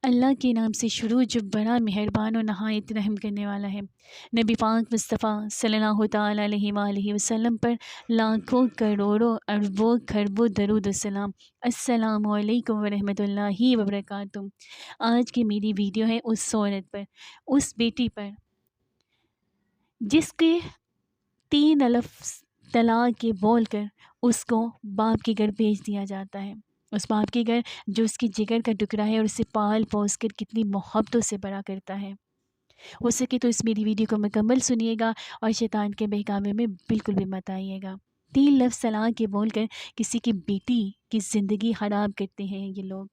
اللہ کے نام سے شروع جو بڑا مہربان و نہایت رحم کرنے والا ہے۔ نبی پاک مصطفیٰ صلی اللہ تعالیٰ علیہ وآلہ وسلم پر لاکھوں کروڑوں اربوں خربوں درود السلام۔ السلام علیکم ورحمۃ اللہ وبرکاتہ۔ آج کی میری ویڈیو ہے اس عورت پر، اس بیٹی پر جس کے 3 لفظ طلاق کے بول کر اس کو باپ کے گھر بھیج دیا جاتا ہے۔ اس باپ کے گھر جو اس کی جگر کا ٹکڑا ہے اور اسے پال پوس کر کتنی محبتوں سے بڑا کرتا ہے۔ ہو سکے تو اس میری ویڈیو کو مکمل سنیے گا اور شیطان کے بہکاوے میں بالکل بھی مت آئیے گا۔ 3 لفظ طلاق کے بول کر کسی کی بیٹی کی زندگی خراب کرتے ہیں یہ لوگ،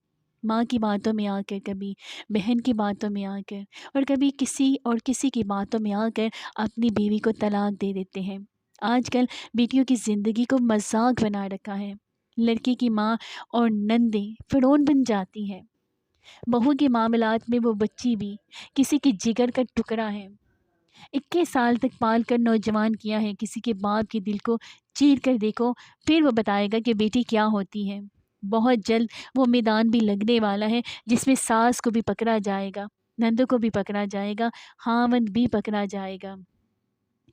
ماں کی باتوں میں آ کر، کبھی بہن کی باتوں میں آ کر، اور کبھی کسی کی باتوں میں آ کر اپنی بیوی کو طلاق دے دیتے ہیں۔ آج کل بیٹیوں کی زندگی کو مذاق بنا رکھا ہے۔ لڑکی کی ماں اور نندیں فرعون بن جاتی ہیں۔ بہو کے معاملات میں وہ بچی بھی کسی کی جگر کا ٹکڑا ہے۔ 21 سال تک پال کر نوجوان کیا ہے، کسی کے باپ کے دل کو چیر کر دیکھو، پھر وہ بتائے گا کہ بیٹی کیا ہوتی ہے۔ بہت جلد وہ میدان بھی لگنے والا ہے جس میں ساس کو بھی پکڑا جائے گا، نندوں کو بھی پکڑا جائے گا، خاوند بھی پکڑا جائے گا۔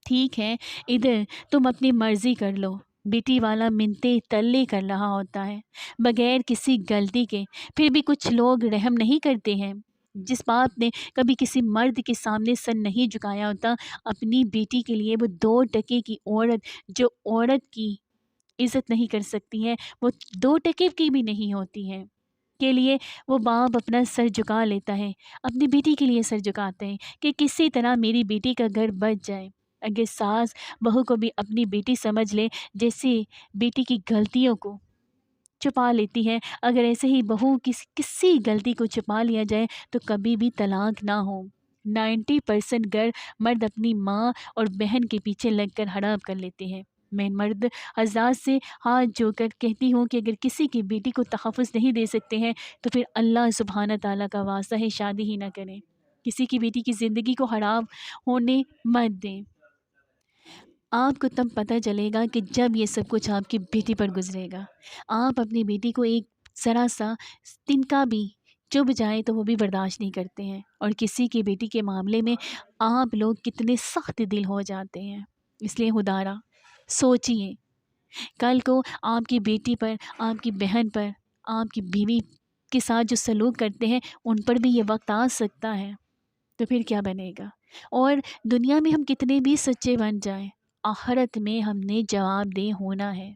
ٹھیک ہے، ادھر تم اپنی مرضی کر لو، بیٹی والا منتے تلے کر رہا ہوتا ہے بغیر کسی غلطی کے، پھر بھی کچھ لوگ رحم نہیں کرتے ہیں۔ جس باپ نے کبھی کسی مرد کے سامنے سر نہیں جھکایا ہوتا، اپنی بیٹی کے لیے وہ 2 ٹکے کی عورت جو عورت کی عزت نہیں کر سکتی ہے، وہ 2 ٹکے کی بھی نہیں ہوتی ہے، کے لیے وہ باپ اپنا سر جھکا لیتا ہے، اپنی بیٹی کے لیے سر جھکاتے ہیں کہ کسی طرح میری بیٹی کا گھر بچ جائے۔ اگر ساس بہو کو بھی اپنی بیٹی سمجھ لے، جیسے بیٹی کی غلطیوں کو چھپا لیتی ہے، اگر ایسے ہی بہو کسی غلطی کو چھپا لیا جائے تو کبھی بھی طلاق نہ ہو۔ 90% گھر مرد اپنی ماں اور بہن کے پیچھے لگ کر خراب کر لیتے ہیں۔ میں مرد حضرات سے ہاتھ جوڑ کر کہتی ہوں کہ اگر کسی کی بیٹی کو تحفظ نہیں دے سکتے ہیں تو پھر اللہ سبحانہ تعالیٰ کا واسطہ ہے شادی ہی نہ کریں۔ کسی کی بیٹی کی زندگی کو خراب ہونے مت دیں۔ آپ کو تب پتہ چلے گا کہ جب یہ سب کچھ آپ کی بیٹی پر گزرے گا۔ آپ اپنی بیٹی کو ایک ذرا سا تنکا بھی چبھ جائے تو وہ بھی برداشت نہیں کرتے ہیں، اور کسی کی بیٹی کے معاملے میں آپ لوگ کتنے سخت دل ہو جاتے ہیں۔ اس لیے خدارا سوچئے، کل کو آپ کی بیٹی پر، آپ کی بہن پر، آپ کی بیوی کے ساتھ جو سلوک کرتے ہیں ان پر بھی یہ وقت آ سکتا ہے، تو پھر کیا بنے گا؟ اور دنیا میں ہم کتنے بھی سچے بن جائیں، آخرت میں ہم نے جواب دہ ہونا ہے،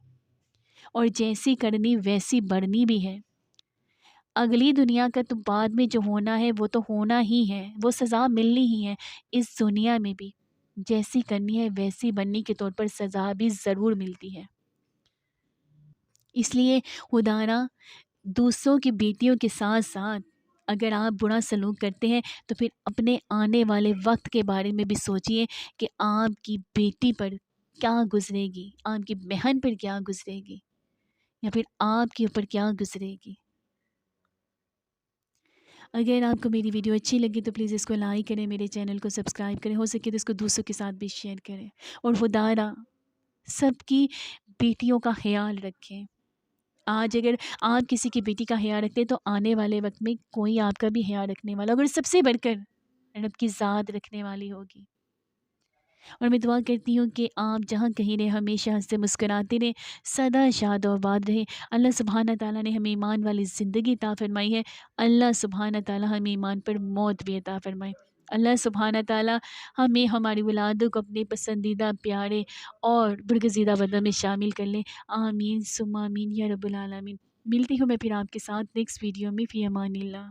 اور جیسی کرنی ویسی بڑھنی بھی ہے۔ اگلی دنیا کا تو بعد میں جو ہونا ہے وہ تو ہونا ہی ہے، وہ سزا ملنی ہی ہے۔ اس دنیا میں بھی جیسی کرنی ہے ویسی بننے کے طور پر سزا بھی ضرور ملتی ہے۔ اس لیے خدانا دوسروں کی بیٹیوں کے ساتھ ساتھ اگر آپ برا سلوک کرتے ہیں تو پھر اپنے آنے والے وقت کے بارے میں بھی سوچئے کہ آپ کی بیٹی پر کیا گزرے گی، آپ کی بہن پر کیا گزرے گی، یا پھر آپ کے اوپر کیا گزرے گی۔ اگر آپ کو میری ویڈیو اچھی لگی تو پلیز اس کو لائک کریں، میرے چینل کو سبسکرائب کریں، ہو سکے تو اس کو دوسروں کے ساتھ بھی شیئر کریں، اور خدانا سب کی بیٹیوں کا خیال رکھیں۔ آج اگر آپ کسی کی بیٹی کا خیال رکھتے تو آنے والے وقت میں کوئی آپ کا بھی خیال رکھنے والا، اور سب سے بڑھ کر رب کی ذات رکھنے والی ہوگی۔ اور میں دعا کرتی ہوں کہ آپ جہاں کہیں رہیں ہمیشہ ہنستے مسکراتے رہیں، سدا شاد و آباد رہیں۔ اللہ سبحانہ تعالیٰ نے ہمیں ایمان والی زندگی عطا فرمائی ہے، اللہ سبحانہ تعالیٰ ہمیں ایمان پر موت بھی عطا فرمائے۔ اللہ سبحانہ تعالیٰ ہمیں ہماری اولادوں کو اپنے پسندیدہ، پیارے اور برگزیدہ بندوں میں شامل کر لیں۔ آمین ثم آمین یا رب العالمین۔ ملتی ہوں میں پھر آپ کے ساتھ نیکسٹ ویڈیو میں، فی امان اللہ۔